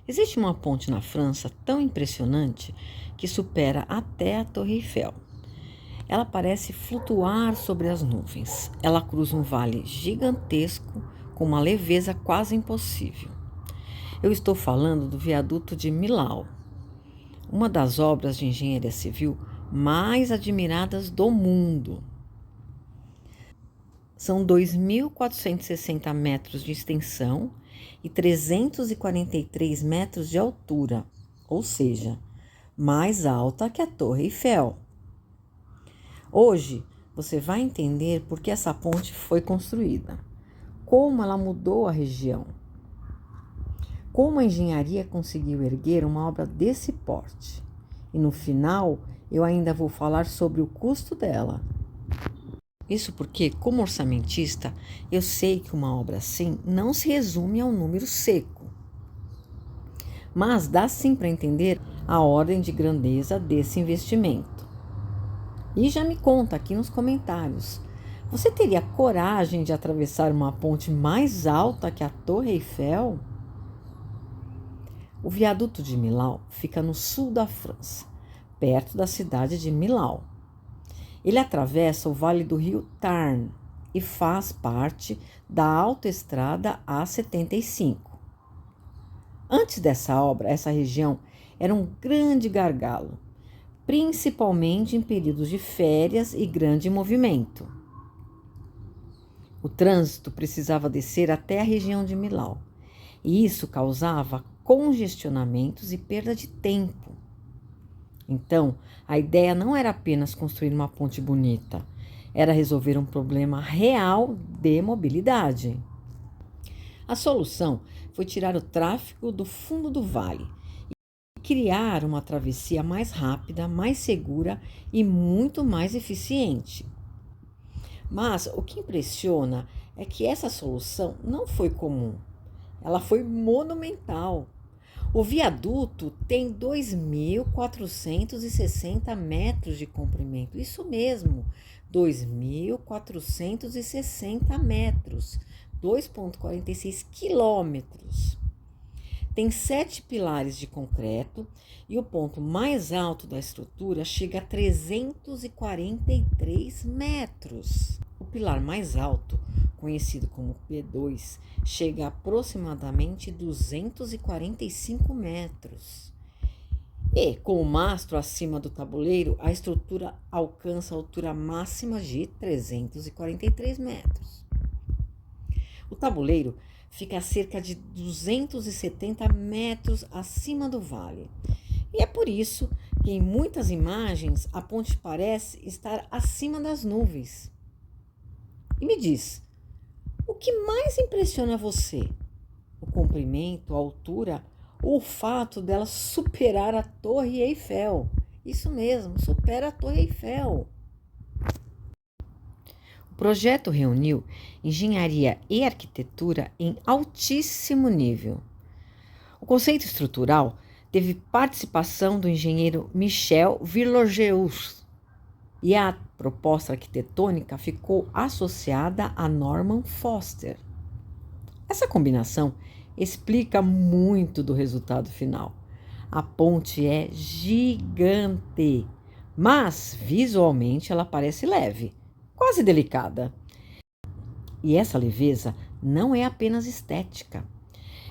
Existe uma ponte na França tão impressionante que supera até a Torre Eiffel. Ela parece flutuar sobre as nuvens. Ela cruza um vale gigantesco com uma leveza quase impossível. Eu estou falando do viaduto de Millau, uma das obras de engenharia civil mais admiradas do mundo. São 2.460 metros de extensão e 343 metros de altura, ou seja, mais alta que a Torre Eiffel. Hoje, você vai entender por que essa ponte foi construída, como ela mudou a região, como a engenharia conseguiu erguer uma obra desse porte. E no final, eu ainda vou falar sobre o custo dela. Isso porque, como orçamentista, eu sei que uma obra assim não se resume a um número seco. Mas dá sim para entender a ordem de grandeza desse investimento. E já me conta aqui nos comentários, você teria coragem de atravessar uma ponte mais alta que a Torre Eiffel? O viaduto de Millau fica no sul da França, perto da cidade de Millau. Ele atravessa o vale do rio Tarn e faz parte da autoestrada A75. Antes dessa obra, essa região era um grande gargalo, principalmente em períodos de férias e grande movimento. O trânsito precisava descer até a região de Millau, e isso causava congestionamentos e perda de tempo. Então, a ideia não era apenas construir uma ponte bonita, era resolver um problema real de mobilidade. A solução foi tirar o tráfego do fundo do vale e criar uma travessia mais rápida, mais segura e muito mais eficiente. Mas o que impressiona é que essa solução não foi comum, ela foi monumental. O viaduto tem 2.460 metros de comprimento. Isso mesmo, 2.460 metros, 2,46 quilômetros. Tem 7 pilares de concreto e o ponto mais alto da estrutura chega a 343 metros. O pilar mais alto, conhecido como P2, chega a aproximadamente 245 metros. E, com o mastro acima do tabuleiro, a estrutura alcança a altura máxima de 343 metros. O tabuleiro fica a cerca de 270 metros acima do vale. E é por isso que em muitas imagens a ponte parece estar acima das nuvens. E me diz, o que mais impressiona você? O comprimento, a altura ou o fato dela superar a Torre Eiffel? Isso mesmo, supera a Torre Eiffel. O projeto reuniu engenharia e arquitetura em altíssimo nível. O conceito estrutural teve participação do engenheiro Michel Villegeux e a proposta arquitetônica ficou associada a Norman Foster. Essa combinação explica muito do resultado final. A ponte é gigante, mas visualmente ela parece leve, quase delicada. E essa leveza não é apenas estética.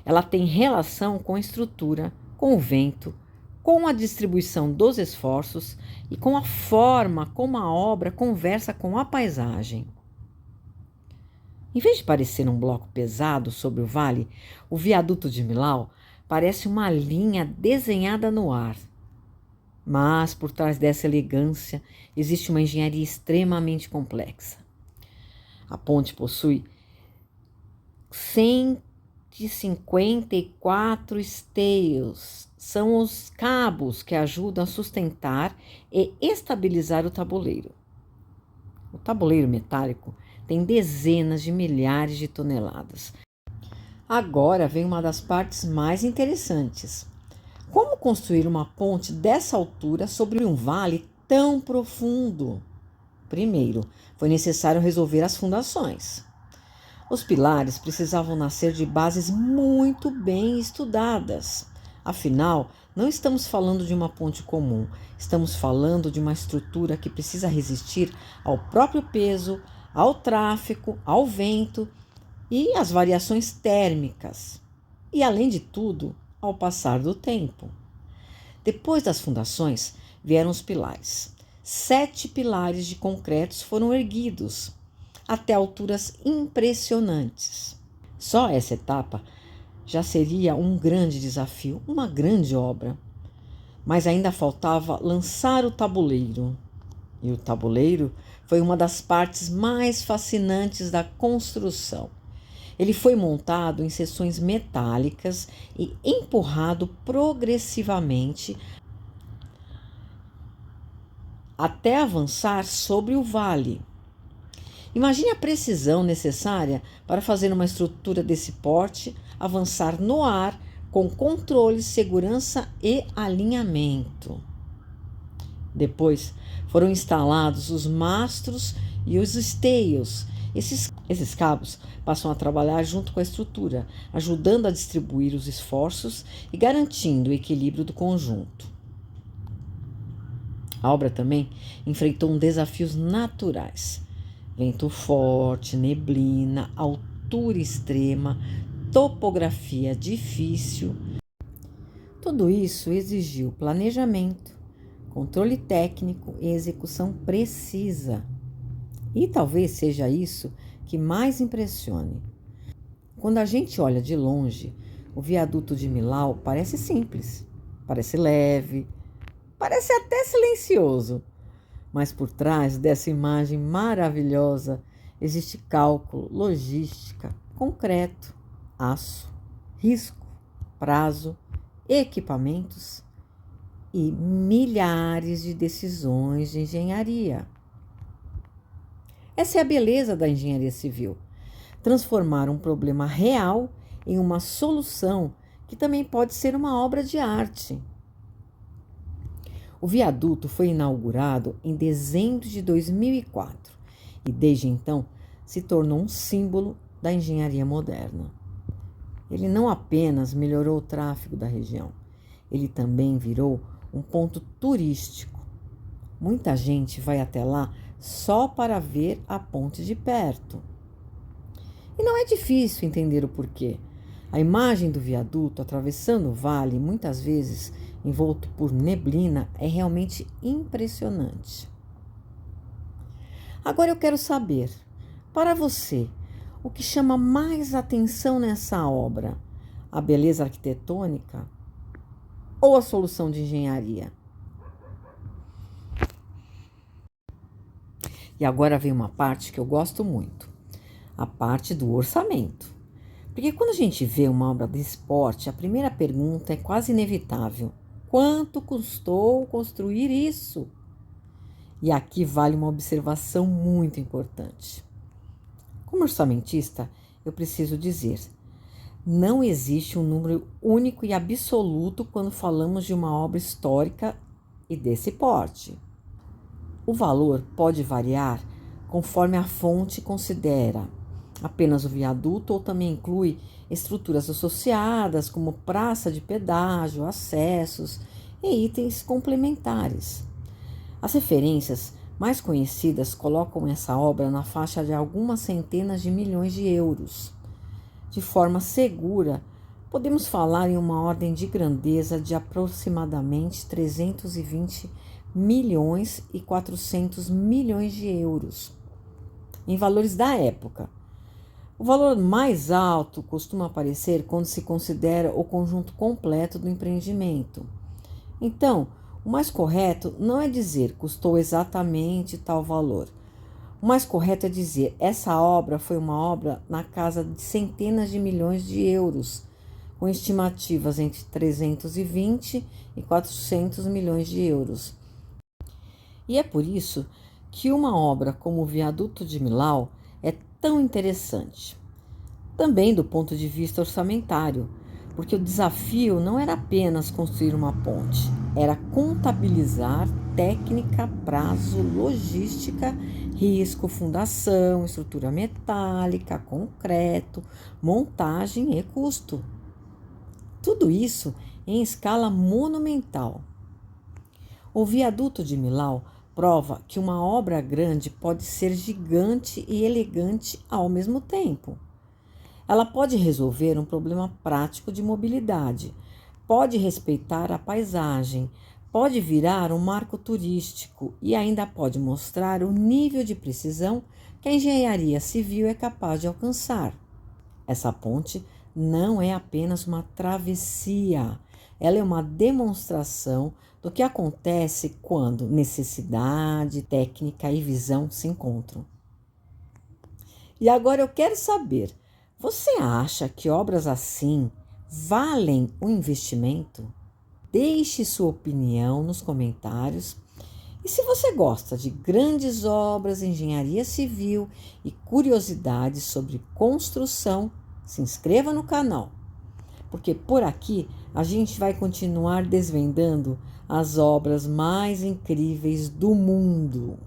Ela tem relação com a estrutura, com o vento, com a distribuição dos esforços e com a forma como a obra conversa com a paisagem. Em vez de parecer um bloco pesado sobre o vale, o viaduto de Millau parece uma linha desenhada no ar. Mas por trás dessa elegância existe uma engenharia extremamente complexa. A ponte possui 154 esteios. São os cabos que ajudam a sustentar e estabilizar o tabuleiro. O tabuleiro metálico tem dezenas de milhares de toneladas. Agora vem uma das partes mais interessantes. Como construir uma ponte dessa altura sobre um vale tão profundo? Primeiro, foi necessário resolver as fundações. Os pilares precisavam nascer de bases muito bem estudadas. Afinal, não estamos falando de uma ponte comum, estamos falando de uma estrutura que precisa resistir ao próprio peso, ao tráfego, ao vento e às variações térmicas. E, além de tudo, ao passar do tempo. Depois das fundações, vieram os pilares. 7 pilares de concretos foram erguidos, até alturas impressionantes. Só essa etapa já seria um grande desafio, uma grande obra. Mas ainda faltava lançar o tabuleiro. E o tabuleiro foi uma das partes mais fascinantes da construção. Ele foi montado em seções metálicas e empurrado progressivamente até avançar sobre o vale. Imagine a precisão necessária para fazer uma estrutura desse porte avançar no ar com controle, segurança e alinhamento. Depois foram instalados os mastros e os esteios. Esses cabos passam a trabalhar junto com a estrutura, ajudando a distribuir os esforços e garantindo o equilíbrio do conjunto. A obra também enfrentou desafios naturais: vento forte, neblina, altura extrema, topografia difícil. Tudo isso exigiu planejamento, controle técnico e execução precisa. E talvez seja isso que mais impressione. Quando a gente olha de longe, o viaduto de Millau parece simples, parece leve, parece até silencioso. Mas por trás dessa imagem maravilhosa existe cálculo, logística, concreto, aço, risco, prazo, equipamentos e milhares de decisões de engenharia. Essa é a beleza da engenharia civil: transformar um problema real em uma solução que também pode ser uma obra de arte. O viaduto foi inaugurado em dezembro de 2004 e, desde então, se tornou um símbolo da engenharia moderna. Ele não apenas melhorou o tráfego da região, ele também virou um ponto turístico. Muita gente vai até lá só para ver a ponte de perto. E não é difícil entender o porquê. A imagem do viaduto atravessando o vale, muitas vezes envolto por neblina, é realmente impressionante. Agora eu quero saber, para você, o que chama mais atenção nessa obra? A beleza arquitetônica ou a solução de engenharia? E agora vem uma parte que eu gosto muito, a parte do orçamento. Porque quando a gente vê uma obra de esporte, a primeira pergunta é quase inevitável: quanto custou construir isso? E aqui vale uma observação muito importante. Como orçamentista, eu preciso dizer: não existe um número único e absoluto quando falamos de uma obra histórica e desse porte. O valor pode variar conforme a fonte considera apenas o viaduto ou também inclui estruturas associadas, como praça de pedágio, acessos e itens complementares. As referências mais conhecidas colocam essa obra na faixa de algumas centenas de milhões de euros. De forma segura, podemos falar em uma ordem de grandeza de aproximadamente 320 milhões e 400 milhões de euros, em valores da época. O valor mais alto costuma aparecer quando se considera o conjunto completo do empreendimento. Então, o mais correto não é dizer custou exatamente tal valor. O mais correto é dizer essa obra foi uma obra na casa de centenas de milhões de euros, com estimativas entre 320 e 400 milhões de euros. E é por isso que uma obra como o Viaduto de Millau é tão interessante. Também do ponto de vista orçamentário, porque o desafio não era apenas construir uma ponte, era contabilizar técnica, prazo, logística, risco, fundação, estrutura metálica, concreto, montagem e custo. Tudo isso em escala monumental. O viaduto de Millau prova que uma obra grande pode ser gigante e elegante ao mesmo tempo. Ela pode resolver um problema prático de mobilidade, pode respeitar a paisagem, pode virar um marco turístico e ainda pode mostrar o nível de precisão que a engenharia civil é capaz de alcançar. Essa ponte não é apenas uma travessia, ela é uma demonstração do que acontece quando necessidade, técnica e visão se encontram. E agora eu quero saber, você acha que obras assim valem o investimento? Deixe sua opinião nos comentários. E se você gosta de grandes obras, engenharia civil e curiosidades sobre construção, se inscreva no canal, porque por aqui a gente vai continuar desvendando as obras mais incríveis do mundo.